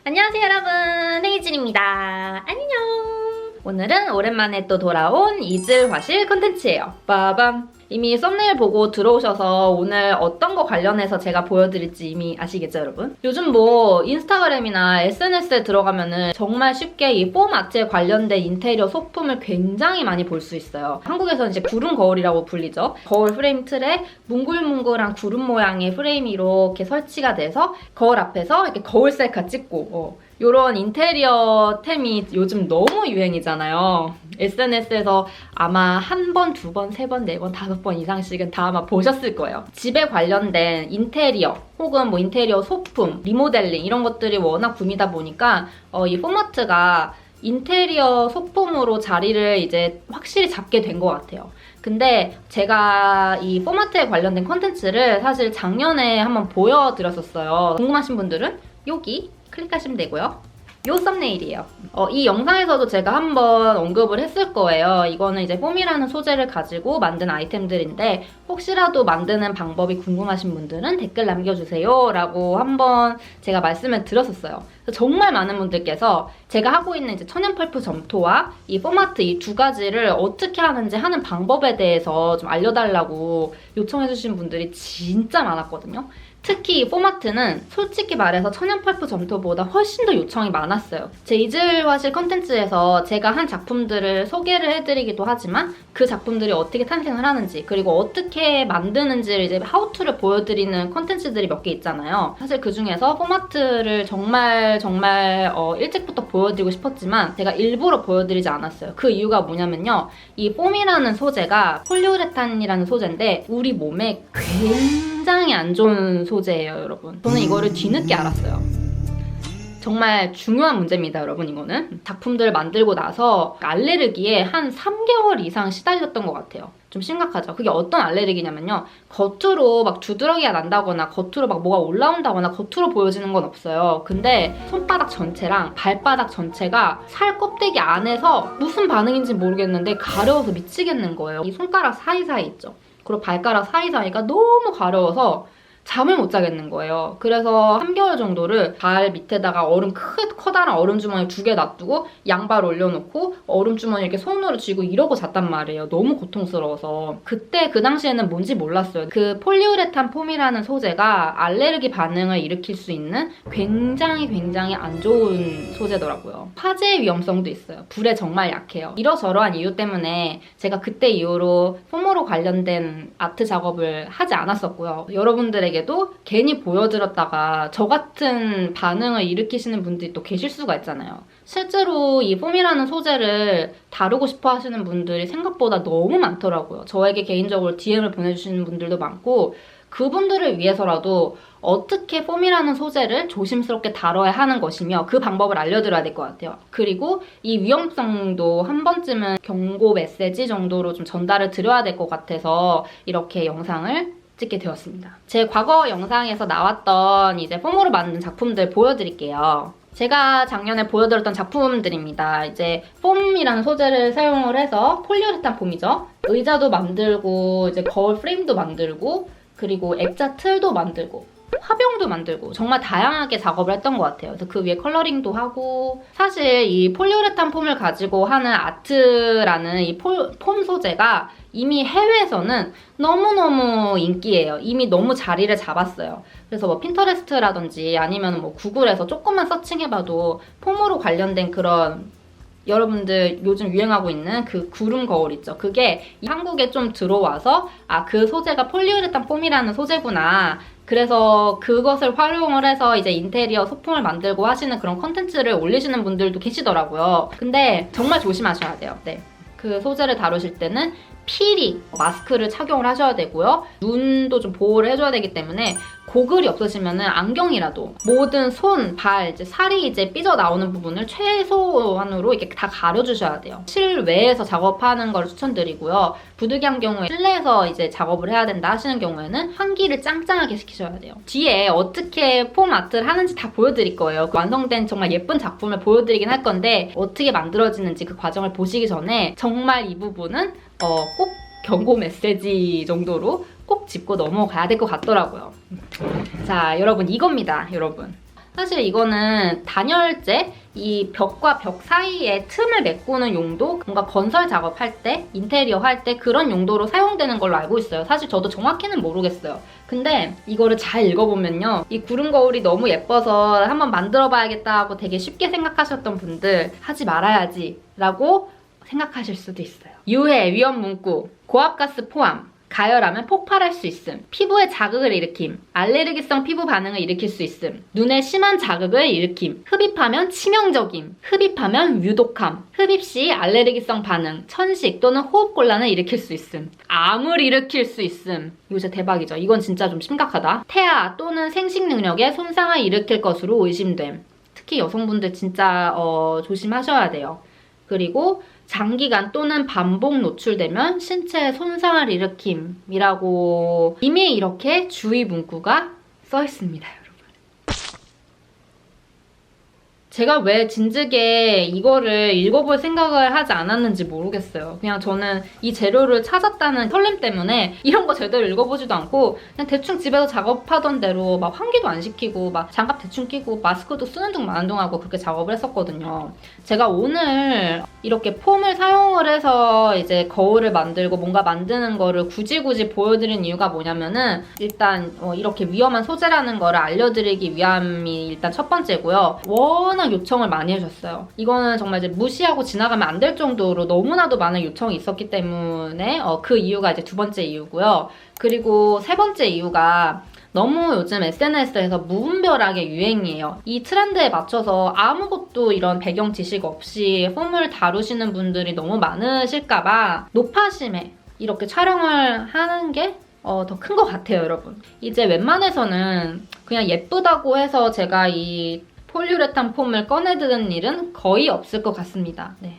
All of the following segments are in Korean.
안녕하세요 여러분, 헤이즐입니다. 안녕! 오늘은 오랜만에 또 돌아온 이즐 화실 컨텐츠예요. 빠밤! 이미 썸네일 보고 들어오셔서 오늘 어떤 거 관련해서 제가 보여드릴지 이미 아시겠죠 여러분? 요즘 뭐 인스타그램이나 SNS에 들어가면은 정말 쉽게 이 폼아트에 관련된 인테리어 소품을 굉장히 많이 볼 수 있어요. 한국에서는 이제 구름 거울이라고 불리죠. 거울 프레임 틀에 뭉글뭉글한 구름 모양의 프레임이 이렇게 설치가 돼서 거울 앞에서 이렇게 거울 셀카 찍고 요런 인테리어 템이 요즘 너무 유행이잖아요. SNS에서 아마 한 번, 두 번, 세 번, 네 번, 다섯 번 이상씩은 다 아마 보셨을 거예요. 집에 관련된 인테리어 혹은 뭐 인테리어 소품, 리모델링 이런 것들이 워낙 붐이다 보니까 이 폼아트가 인테리어 소품으로 자리를 이제 확실히 잡게 된 것 같아요. 근데 제가 이 폼아트에 관련된 컨텐츠를 사실 작년에 한번 보여드렸었어요. 궁금하신 분들은 여기 클릭하시면 되고요. 요 썸네일이에요. 이 영상에서도 제가 한번 언급을 했을 거예요. 이거는 이제 폼이라는 소재를 가지고 만든 아이템들인데 혹시라도 만드는 방법이 궁금하신 분들은 댓글 남겨주세요 라고 한번 제가 말씀을 드렸었어요. 정말 많은 분들께서 제가 하고 있는 이제 천연 펄프 점토와 이 폼아트 이 두 가지를 어떻게 하는지 하는 방법에 대해서 좀 알려달라고 요청해주신 분들이 진짜 많았거든요. 특히 이 폼아트는 솔직히 말해서 천연 펄프 점토보다 훨씬 더 요청이 많았어요. 제 이즐 화실 컨텐츠에서 제가 한 작품들을 소개를 해드리기도 하지만 그 작품들이 어떻게 탄생을 하는지 그리고 어떻게 만드는지를 이제 하우투를 보여드리는 컨텐츠들이 몇 개 있잖아요. 사실 그 중에서 폼아트를 정말 일찍부터 보여드리고 싶었지만 제가 일부러 보여드리지 않았어요. 그 이유가 뭐냐면요. 이 폼이라는 소재가 폴리우레탄이라는 소재인데 우리 몸에 굉장히 안 좋은 소재예요, 여러분. 저는 이거를 뒤늦게 알았어요. 정말 중요한 문제입니다, 여러분, 이거는. 작품들을 만들고 나서 알레르기에 한 3개월 이상 시달렸던 것 같아요. 좀 심각하죠. 그게 어떤 알레르기냐면요. 겉으로 막 두드러기가 난다거나 겉으로 막 뭐가 올라온다거나 겉으로 보여지는 건 없어요. 근데 손바닥 전체랑 발바닥 전체가 살 껍데기 안에서 무슨 반응인지 모르겠는데 가려워서 미치겠는 거예요. 이 손가락 사이사이 있죠. 그리고 발가락 사이사이가 너무 가려워서 잠을 못 자겠는 거예요. 그래서 3개월 정도를 발 밑에다가 커다란 얼음 주머니 2개 놔두고 양발 올려놓고 얼음 주머니 이렇게 손으로 쥐고 이러고 잤단 말이에요. 너무 고통스러워서. 그때 그 당시에는 뭔지 몰랐어요. 그 폴리우레탄 폼이라는 소재가 알레르기 반응을 일으킬 수 있는 굉장히 안 좋은 소재더라고요. 화재 위험성도 있어요. 불에 정말 약해요. 이러저러한 이유 때문에 제가 그때 이후로 폼으로 관련된 아트 작업을 하지 않았었고요. 여러분들에게도 괜히 보여드렸다가 저 같은 반응을 일으키시는 분들이 또 계실 수가 있잖아요. 실제로 이 폼이라는 소재를 다루고 싶어 하시는 분들이 생각보다 너무 많더라고요. 저에게 개인적으로 DM을 보내주시는 분들도 많고 그분들을 위해서라도 어떻게 폼이라는 소재를 조심스럽게 다뤄야 하는 것이며 그 방법을 알려드려야 될 것 같아요. 그리고 이 위험성도 한 번쯤은 경고 메시지 정도로 좀 전달을 드려야 될 것 같아서 이렇게 영상을 찍게 되었습니다. 제 과거 영상에서 나왔던 이제 폼으로 만든 작품들 보여드릴게요. 제가 작년에 보여드렸던 작품들입니다. 이제 폼이라는 소재를 사용을 해서 폴리우레탄 폼이죠. 의자도 만들고 이제 거울 프레임도 만들고 그리고 액자 틀도 만들고 화병도 만들고 정말 다양하게 작업을 했던 것 같아요. 그래서 그 위에 컬러링도 하고 사실 이 폴리우레탄 폼을 가지고 하는 아트라는 이 폼 소재가 이미 해외에서는 너무너무 인기예요. 이미 너무 자리를 잡았어요. 그래서 뭐 핀터레스트라든지 아니면 뭐 구글에서 조금만 서칭해봐도 폼으로 관련된 그런 여러분들 요즘 유행하고 있는 그 구름 거울 있죠. 그게 한국에 좀 들어와서 그 소재가 폴리우레탄 폼이라는 소재구나. 그래서 그것을 활용을 해서 이제 인테리어 소품을 만들고 하시는 그런 컨텐츠를 올리시는 분들도 계시더라고요. 근데 정말 조심하셔야 돼요. 네. 그 소재를 다루실 때는 필히 마스크를 착용을 하셔야 되고요. 눈도 좀 보호를 해줘야 되기 때문에 고글이 없으시면 안경이라도 모든 손, 발, 이제 살이 이제 삐져나오는 부분을 최소한으로 이렇게 다 가려주셔야 돼요. 실외에서 작업하는 걸 추천드리고요. 부득이한 경우에 실내에서 이제 작업을 해야 된다 하시는 경우에는 환기를 짱짱하게 시키셔야 돼요. 뒤에 어떻게 폼 아트를 하는지 다 보여드릴 거예요. 완성된 정말 예쁜 작품을 보여드리긴 할 건데 어떻게 만들어지는지 그 과정을 보시기 전에 정말 이 부분은 꼭 경고 메시지 정도로 꼭 짚고 넘어가야 될 것 같더라고요. 자, 여러분 이겁니다. 여러분. 사실 이거는 단열재, 이 벽과 벽 사이에 틈을 메꾸는 용도, 뭔가 건설 작업할 때, 인테리어 할 때 그런 용도로 사용되는 걸로 알고 있어요. 사실 저도 정확히는 모르겠어요. 근데 이거를 잘 읽어보면요. 이 구름 거울이 너무 예뻐서 한번 만들어봐야겠다 하고 되게 쉽게 생각하셨던 분들 하지 말아야지 라고 생각하실 수도 있어요. 유해, 위험 문구, 고압가스 포함, 가열하면 폭발할 수 있음, 피부에 자극을 일으킴, 알레르기성 피부 반응을 일으킬 수 있음, 눈에 심한 자극을 일으킴, 흡입하면 치명적임, 흡입하면 유독함, 흡입 시 알레르기성 반응, 천식 또는 호흡곤란을 일으킬 수 있음, 암을 일으킬 수 있음. 이거 진짜 대박이죠. 이건 진짜 좀 심각하다. 태아 또는 생식 능력에 손상을 일으킬 것으로 의심됨. 특히 여성분들 진짜 조심하셔야 돼요. 그리고 장기간 또는 반복 노출되면 신체에 손상을 일으킴이라고 이미 이렇게 주의 문구가 써 있습니다, 여러분. 제가 왜 진즉에 이거를 읽어볼 생각을 하지 않았는지 모르겠어요. 그냥 저는 이 재료를 찾았다는 설렘 때문에 이런 거 제대로 읽어보지도 않고 그냥 대충 집에서 작업하던 대로 막 환기도 안 시키고 막 장갑 대충 끼고 마스크도 쓰는 둥 마는 둥 하고 그렇게 작업을 했었거든요. 제가 오늘 이렇게 폼을 사용을 해서 이제 거울을 만들고 뭔가 만드는 거를 굳이 보여드린 이유가 뭐냐면은 일단 이렇게 위험한 소재라는 거를 알려드리기 위함이 일단 첫 번째고요. 워낙 요청을 많이 해주셨어요. 이거는 정말 이제 무시하고 지나가면 안 될 정도로 너무나도 많은 요청이 있었기 때문에 그 이유가 이제 두 번째 이유고요. 그리고 세 번째 이유가 너무 요즘 SNS에서 무분별하게 유행이에요. 이 트렌드에 맞춰서 아무것도 이런 배경 지식 없이 폼을 다루시는 분들이 너무 많으실까봐 노파심에 이렇게 촬영을 하는 게 더 큰 것 같아요, 여러분. 이제 웬만해서는 그냥 예쁘다고 해서 제가 이 폴리우레탄 폼을 꺼내드는 일은 거의 없을 것 같습니다. 네.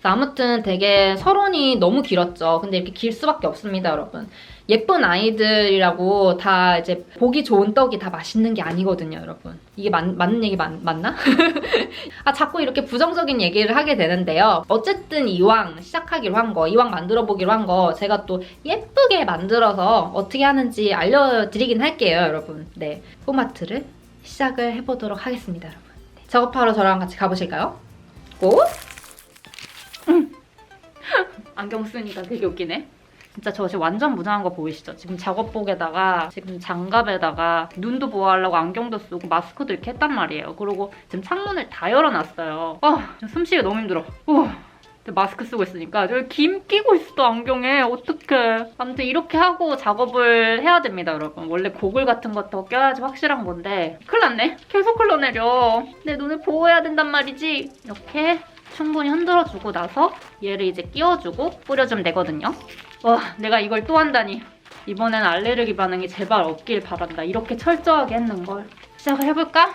아무튼 되게 서론이 너무 길었죠. 근데 이렇게 길 수밖에 없습니다, 여러분. 예쁜 아이들이라고 다 이제 보기 좋은 떡이 다 맛있는 게 아니거든요, 여러분. 이게 맞는 얘기 맞나? 아, 자꾸 이렇게 부정적인 얘기를 하게 되는데요. 어쨌든 이왕 시작하기로 한 거, 이왕 만들어 보기로 한 거 제가 또 예쁘게 만들어서 어떻게 하는지 알려드리긴 할게요, 여러분. 네, 폼아트를 시작을 해보도록 하겠습니다, 여러분. 네, 작업하러 저랑 같이 가보실까요? 고! 안경 쓰니까 되게 웃기네. 진짜 저 지금 완전 무장한 거 보이시죠? 지금 작업복에다가 지금 장갑에다가 눈도 보호하려고 안경도 쓰고 마스크도 이렇게 했단 말이에요. 그리고 지금 창문을 다 열어놨어요. 지금 숨쉬기 너무 힘들어. 마스크 쓰고 있으니까 저기 김 끼고 있어, 안경에. 어떡해. 아무튼 이렇게 하고 작업을 해야 됩니다, 여러분. 원래 고글 같은 것도 껴야지 확실한 건데 큰일 났네. 계속 흘러내려. 내 눈을 보호해야 된단 말이지. 이렇게 충분히 흔들어주고 나서 얘를 이제 끼워주고 뿌려주면 되거든요. 와, 내가 이걸 또 한다니. 이번엔 알레르기 반응이 제발 없길 바란다. 이렇게 철저하게 했는걸. 시작을 해볼까?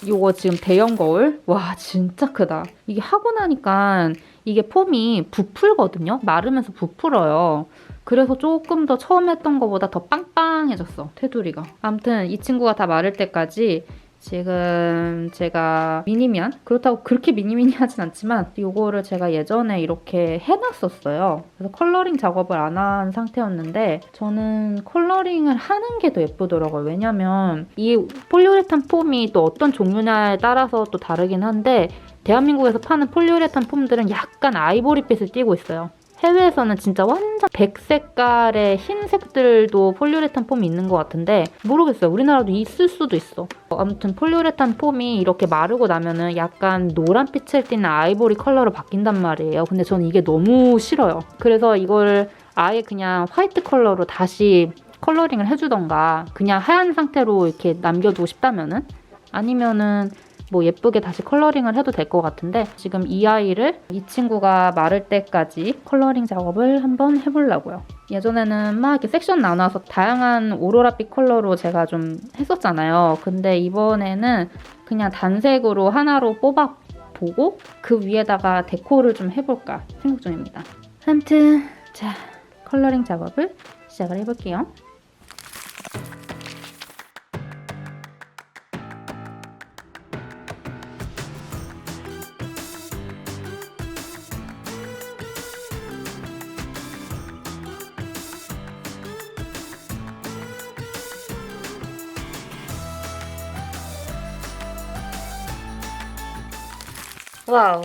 이거 지금 대형 거울? 와, 진짜 크다. 이게 하고 나니까 이게 폼이 부풀거든요? 마르면서 부풀어요. 그래서 조금 더 처음 했던 것보다 더 빵빵해졌어, 테두리가. 아무튼 이 친구가 다 마를 때까지 지금 제가 미니면, 그렇다고 그렇게 미니미니 하진 않지만 이거를 제가 예전에 이렇게 해놨었어요. 그래서 컬러링 작업을 안 한 상태였는데 저는 컬러링을 하는 게 더 예쁘더라고요. 왜냐면 이 폴리우레탄 폼이 또 어떤 종류냐에 따라서 또 다르긴 한데 대한민국에서 파는 폴리우레탄 폼들은 약간 아이보리빛을 띠고 있어요. 해외에서는 진짜 완전 백색깔의 흰색들도 폴리우레탄 폼이 있는 것 같은데 모르겠어요. 우리나라도 있을 수도 있어. 아무튼 폴리우레탄 폼이 이렇게 마르고 나면은 약간 노란빛을 띠는 아이보리 컬러로 바뀐단 말이에요. 근데 저는 이게 너무 싫어요. 그래서 이걸 아예 그냥 화이트 컬러로 다시 컬러링을 해주던가 그냥 하얀 상태로 이렇게 남겨두고 싶다면은, 아니면은 뭐 예쁘게 다시 컬러링을 해도 될 것 같은데 지금 이 아이를 이 친구가 마를 때까지 컬러링 작업을 한번 해보려고요. 예전에는 막 이렇게 섹션 나눠서 다양한 오로라빛 컬러로 제가 좀 했었잖아요. 근데 이번에는 그냥 단색으로 하나로 뽑아보고 그 위에다가 데코를 좀 해볼까 생각 중입니다. 아무튼 자, 컬러링 작업을 시작을 해볼게요. 와우.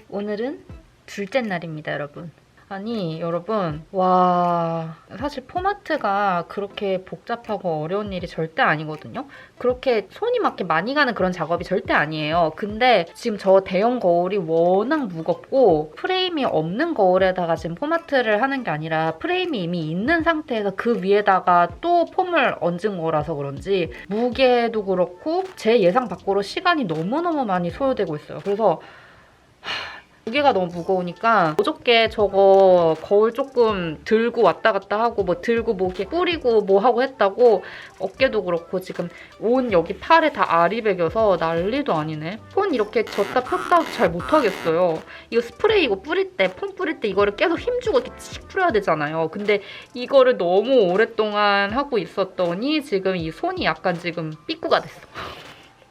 오늘은 둘째 날입니다, 여러분. 아니, 여러분. 와, 사실 포마트가 그렇게 복잡하고 어려운 일이 절대 아니거든요. 그렇게 손이 막 이렇게 많이 가는 그런 작업이 절대 아니에요. 근데 지금 저 대형 거울이 워낙 무겁고 프레임이 없는 거울에다가 지금 포마트를 하는 게 아니라 프레임이 이미 있는 상태에서 그 위에다가 또 폼을 얹은 거라서 그런지 무게도 그렇고 제 예상 밖으로 시간이 너무너무 많이 소요되고 있어요. 그래서 무게가 너무 무거우니까 어저께 저거 거울 조금 들고 왔다 갔다 하고 뭐 들고 뭐 이렇게 뿌리고 뭐 하고 했다고 어깨도 그렇고 지금 온 여기 팔에 다 알이 배겨서 난리도 아니네. 폰 이렇게 졌다 폈다도 잘 못하겠어요. 이거 스프레이 이거 뿌릴 때, 폰 뿌릴 때 이거를 계속 힘주고 이렇게 칙 뿌려야 되잖아요. 근데 이거를 너무 오랫동안 하고 있었더니 지금 이 손이 약간 지금 삐꾸가 됐어.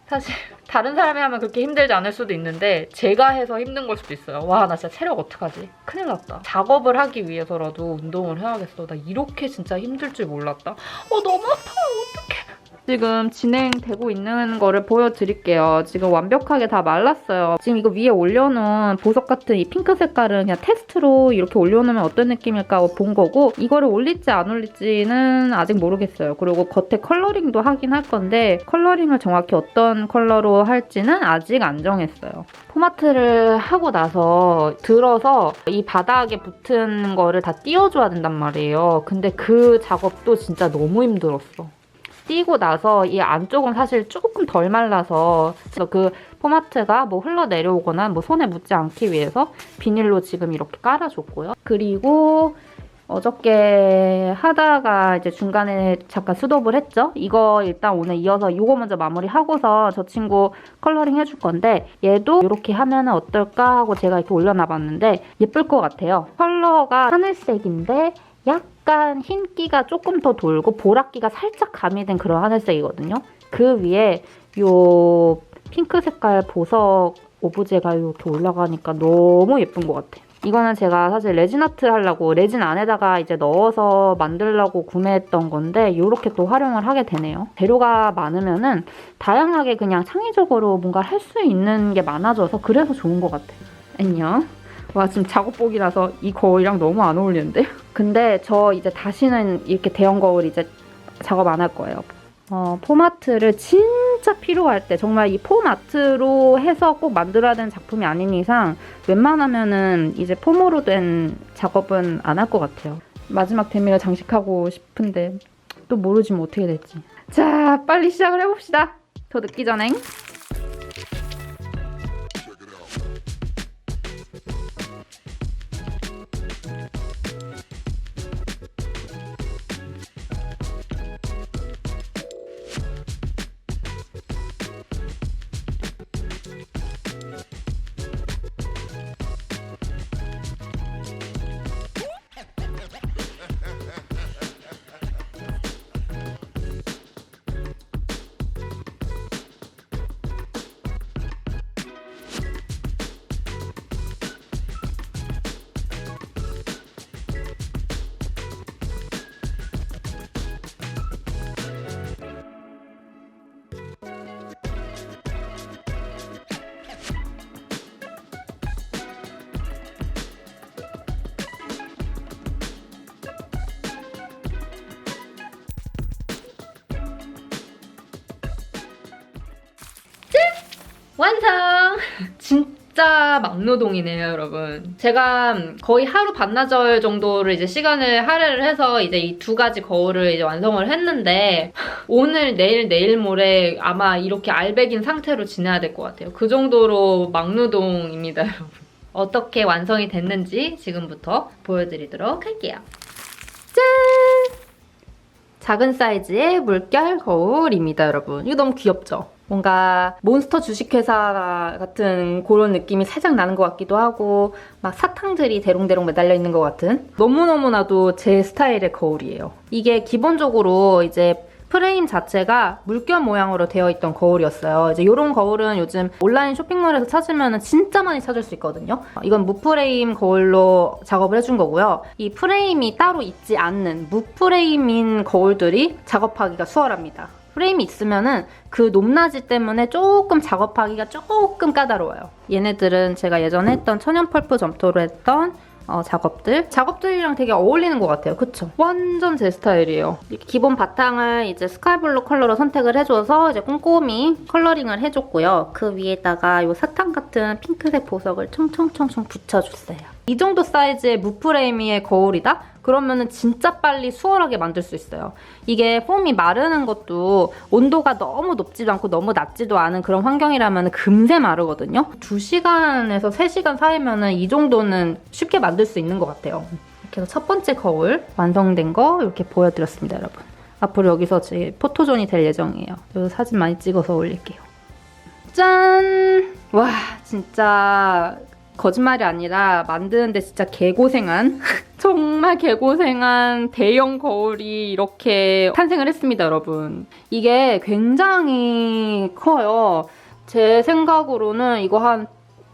사실 다른 사람이 하면 그렇게 힘들지 않을 수도 있는데 제가 해서 힘든 걸 수도 있어요. 와, 나 진짜 체력 어떡하지? 큰일 났다. 작업을 하기 위해서라도 운동을 해야겠어. 나 이렇게 진짜 힘들 줄 몰랐다. 너무 아파. 어떡해. 지금 진행되고 있는 거를 보여드릴게요. 지금 완벽하게 다 말랐어요. 지금 이거 위에 올려놓은 보석 같은 이 핑크 색깔은 그냥 테스트로 이렇게 올려놓으면 어떤 느낌일까 본 거고 이거를 올릴지 안 올릴지는 아직 모르겠어요. 그리고 겉에 컬러링도 하긴 할 건데 컬러링을 정확히 어떤 컬러로 할지는 아직 안 정했어요. 포마트를 하고 나서 들어서 이 바닥에 붙은 거를 다 띄워줘야 된단 말이에요. 근데 그 작업도 진짜 너무 힘들었어. 띄고 나서 이 안쪽은 사실 조금 덜 말라서 그 포마트가 뭐 흘러내려오거나 뭐 손에 묻지 않기 위해서 비닐로 지금 이렇게 깔아줬고요. 그리고 어저께 하다가 이제 중간에 잠깐 스톱을 했죠. 이거 일단 오늘 이어서 이거 먼저 마무리하고서 저 친구 컬러링 해줄 건데 얘도 이렇게 하면 어떨까 하고 제가 이렇게 올려놔봤는데 예쁠 것 같아요. 컬러가 하늘색인데 약간 흰기가 조금 더 돌고 보랏기가 살짝 가미된 그런 하늘색이거든요. 그 위에 요 핑크 색깔 보석 오브제가 이렇게 올라가니까 너무 예쁜 것 같아요. 이거는 제가 사실 레진 아트 하려고 레진 안에다가 이제 넣어서 만들려고 구매했던 건데 이렇게 또 활용을 하게 되네요. 재료가 많으면은 다양하게 그냥 창의적으로 뭔가 할 수 있는 게 많아져서 그래서 좋은 것 같아요. 안녕. 와, 지금 작업복이라서 이 거울이랑 너무 안 어울리는데? 근데 저 이제 다시는 이렇게 대형 거울 이제 작업 안 할 거예요. 포마트를 진짜 필요할 때 정말 이 폼아트로 해서 꼭 만들어야 되는 작품이 아닌 이상 웬만하면은 이제 폼으로 된 작업은 안 할 것 같아요. 마지막 데미를 장식하고 싶은데 또 모르지 뭐 어떻게 될지. 자, 빨리 시작을 해봅시다. 더 늦기 전에. 완성! 진짜 진짜 막노동이네요, 여러분. 제가 거의 하루 반나절 정도를 이제 시간을 할애를 해서 이제 이 두 가지 거울을 이제 완성을 했는데 오늘, 내일 모레 아마 이렇게 알백인 상태로 지내야 될 것 같아요. 그 정도로 막노동입니다, 여러분. 어떻게 완성이 됐는지 지금부터 보여드리도록 할게요. 짠! 작은 사이즈의 물결 거울입니다, 여러분. 이거 너무 귀엽죠? 뭔가 몬스터 주식회사 같은 그런 느낌이 살짝 나는 것 같기도 하고 막 사탕들이 대롱대롱 매달려 있는 것 같은 너무너무나도 제 스타일의 거울이에요. 이게 기본적으로 이제 프레임 자체가 물결 모양으로 되어 있던 거울이었어요. 이제 이런 거울은 요즘 온라인 쇼핑몰에서 찾으면 진짜 많이 찾을 수 있거든요. 이건 무프레임 거울로 작업을 해준 거고요. 이 프레임이 따로 있지 않는 무프레임인 거울들이 작업하기가 수월합니다. 프레임이 있으면은 그 높낮이 때문에 조금 작업하기가 조금 까다로워요. 얘네들은 제가 예전에 했던 천연 펄프 점토로 했던 작업들이랑 되게 어울리는 것 같아요. 그쵸? 완전 제 스타일이에요. 이렇게 기본 바탕을 이제 스카이블루 컬러로 선택을 해줘서 이제 꼼꼼히 컬러링을 해줬고요. 그 위에다가 이 사탕 같은 핑크색 보석을 총총총총 붙여줬어요. 이 정도 사이즈의 무프레임의 거울이다? 그러면은 진짜 빨리 수월하게 만들 수 있어요. 이게 폼이 마르는 것도 온도가 너무 높지도 않고 너무 낮지도 않은 그런 환경이라면 금세 마르거든요. 2시간에서 3시간 사이면은 이 정도는 쉽게 만들 수 있는 것 같아요. 이렇게 해서 첫 번째 거울 완성된 거 이렇게 보여드렸습니다, 여러분. 앞으로 여기서 제 포토존이 될 예정이에요. 이 사진 많이 찍어서 올릴게요. 짠! 와, 진짜 거짓말이 아니라 만드는데 진짜 개고생한 정말 개고생한 대형 거울이 이렇게 탄생을 했습니다, 여러분. 이게 굉장히 커요. 제 생각으로는 이거 한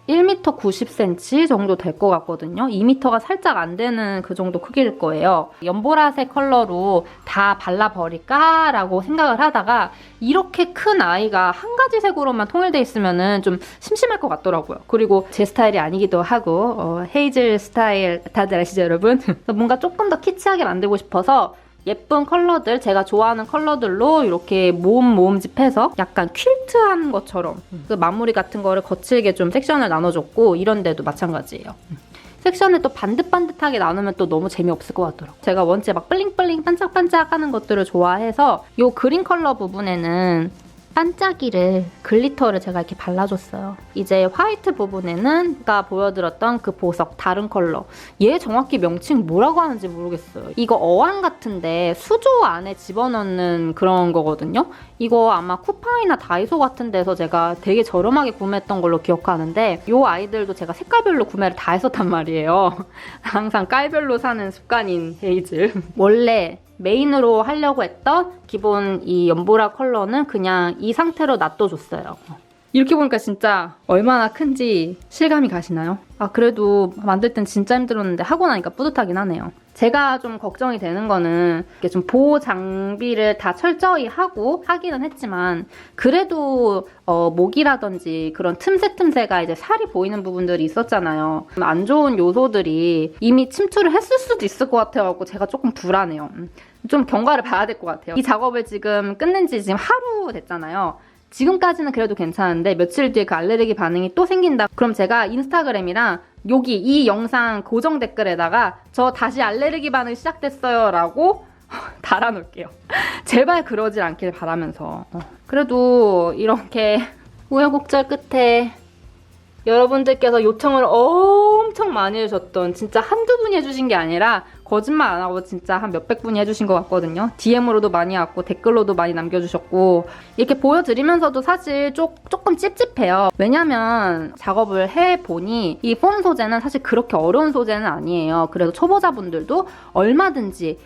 1m 90cm 정도 될 것 같거든요. 2m가 살짝 안 되는 그 정도 크기일 거예요. 연보라색 컬러로 다 발라버릴까? 라고 생각을 하다가 이렇게 큰 아이가 한 가지 색으로만 통일돼 있으면 좀 심심할 것 같더라고요. 그리고 제 스타일이 아니기도 하고 헤이즐 스타일 다들 아시죠, 여러분? 뭔가 조금 더 키치하게 만들고 싶어서 예쁜 컬러들, 제가 좋아하는 컬러들로 이렇게 모음집해서 약간 퀼트한 것처럼 그 마무리 같은 거를 거칠게 좀 섹션을 나눠줬고 이런 데도 마찬가지예요. 섹션을 또 반듯반듯하게 나누면 또 너무 재미없을 것 같더라고요. 제가 원체 막 블링블링 반짝반짝 하는 것들을 좋아해서 이 그린 컬러 부분에는 반짝이를, 글리터를 제가 이렇게 발라줬어요. 이제 화이트 부분에는 아까 보여드렸던 그 보석, 다른 컬러. 얘 정확히 명칭 뭐라고 하는지 모르겠어요. 이거 어항 같은데 수조 안에 집어넣는 그런 거거든요. 이거 아마 쿠팡이나 다이소 같은 데서 제가 되게 저렴하게 구매했던 걸로 기억하는데 이 아이들도 제가 색깔별로 구매를 다 했었단 말이에요. 항상 깔별로 사는 습관인 헤이즐. 원래 메인으로 하려고 했던 기본 이 연보라 컬러는 그냥 이 상태로 놔둬줬어요. 이렇게 보니까 진짜 얼마나 큰지 실감이 가시나요? 아, 그래도 만들 땐 진짜 힘들었는데 하고 나니까 뿌듯하긴 하네요. 제가 좀 걱정이 되는 거는 이렇게 좀 보호 장비를 다 철저히 하고 하기는 했지만 그래도 목이라든지 그런 틈새가 이제 살이 보이는 부분들이 있었잖아요. 안 좋은 요소들이 이미 침투를 했을 수도 있을 것 같아서 제가 조금 불안해요. 좀 경과를 봐야 될 것 같아요. 이 작업을 지금 끝낸 지 지금 하루 됐잖아요. 지금까지는 그래도 괜찮은데 며칠 뒤에 그 알레르기 반응이 또 생긴다. 그럼 제가 인스타그램이랑 여기 이 영상 고정 댓글에다가 저 다시 알레르기 반응 시작됐어요 라고 달아놓을게요. 제발 그러질 않길 바라면서. 그래도 이렇게 우여곡절 끝에 여러분들께서 요청을 엄청 많이 해주셨던, 진짜 한두 분이 해주신 게 아니라 거짓말 안 하고 진짜 한 몇백 분이 해주신 것 같거든요. DM으로도 많이 왔고 댓글로도 많이 남겨주셨고 이렇게 보여드리면서도 사실 조금 찝찝해요. 왜냐면 작업을 해보니 이 폼 소재는 사실 그렇게 어려운 소재는 아니에요. 그래도 초보자분들도 얼마든지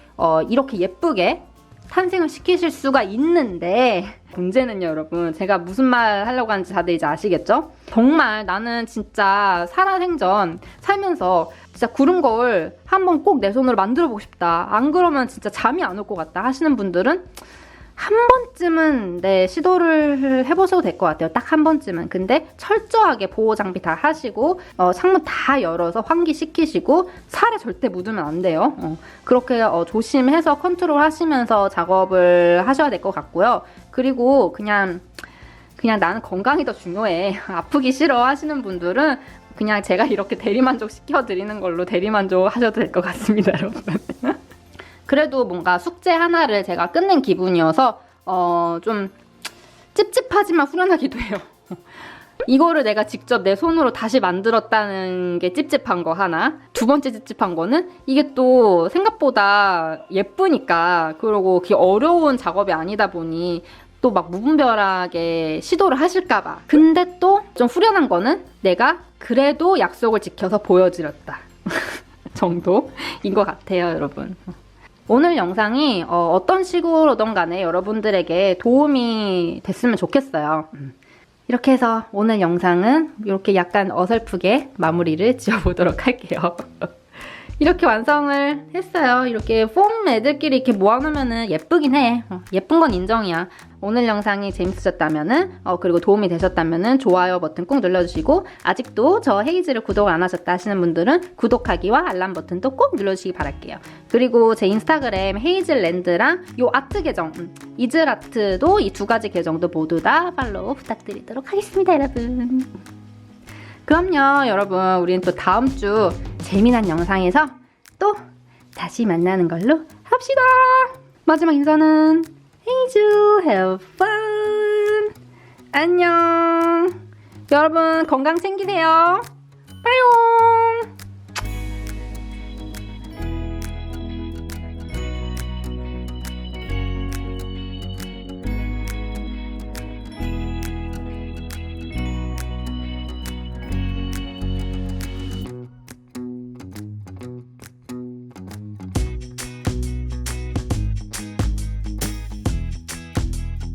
이렇게 예쁘게 탄생을 시키실 수가 있는데 문제는요, 여러분. 제가 무슨 말 하려고 하는지 다들 이제 아시겠죠? 정말 나는 진짜 살아생전 살면서 진짜 구름 거울 한번 꼭 내 손으로 만들어보고 싶다. 안 그러면 진짜 잠이 안 올 것 같다 하시는 분들은 한 번쯤은 시도를 해보셔도 될 것 같아요. 딱 한 번쯤은. 근데 철저하게 보호 장비 다 하시고 창문 다 열어서 환기시키시고 살에 절대 묻으면 안 돼요. 그렇게 조심해서 컨트롤 하시면서 작업을 하셔야 될 것 같고요. 그리고 그냥 그냥 나는 건강이 더 중요해. 아프기 싫어 하시는 분들은 그냥 제가 이렇게 대리만족 시켜드리는 걸로 대리만족 하셔도 될 것 같습니다, 여러분. 그래도 뭔가 숙제 하나를 제가 끝낸 기분이어서 좀 찝찝하지만 후련하기도 해요. 이거를 내가 직접 내 손으로 다시 만들었다는 게 찝찝한 거 하나. 두 번째 찝찝한 거는 이게 또 생각보다 예쁘니까, 그리고 그게 어려운 작업이 아니다 보니 또 막 무분별하게 시도를 하실까봐. 근데 또 좀 후련한 거는 내가 그래도 약속을 지켜서 보여드렸다 정도인 것 같아요, 여러분. 오늘 영상이 어떤 식으로든 간에 여러분들에게 도움이 됐으면 좋겠어요. 이렇게 해서 오늘 영상은 이렇게 약간 어설프게 마무리를 지어보도록 할게요. 이렇게 완성을 했어요. 이렇게 폼 애들끼리 이렇게 모아놓으면 예쁘긴 해. 예쁜 건 인정이야. 오늘 영상이 재밌으셨다면은 그리고 도움이 되셨다면은 좋아요 버튼 꼭 눌러주시고, 아직도 저 헤이즐을 구독을 안 하셨다 하시는 분들은 구독하기와 알람 버튼도 꼭 눌러주시기 바랄게요. 그리고 제 인스타그램 헤이즐랜드랑 요 아트 계정 이즐아트도, 이 두 가지 계정도 모두 다 팔로우 부탁드리도록 하겠습니다, 여러분. 그럼요, 여러분. 우리는 또 다음 주 재미난 영상에서 또 다시 만나는 걸로 합시다. 마지막 인사는 헤이즐 have fun. 안녕. 여러분 건강 챙기세요. 빠이용.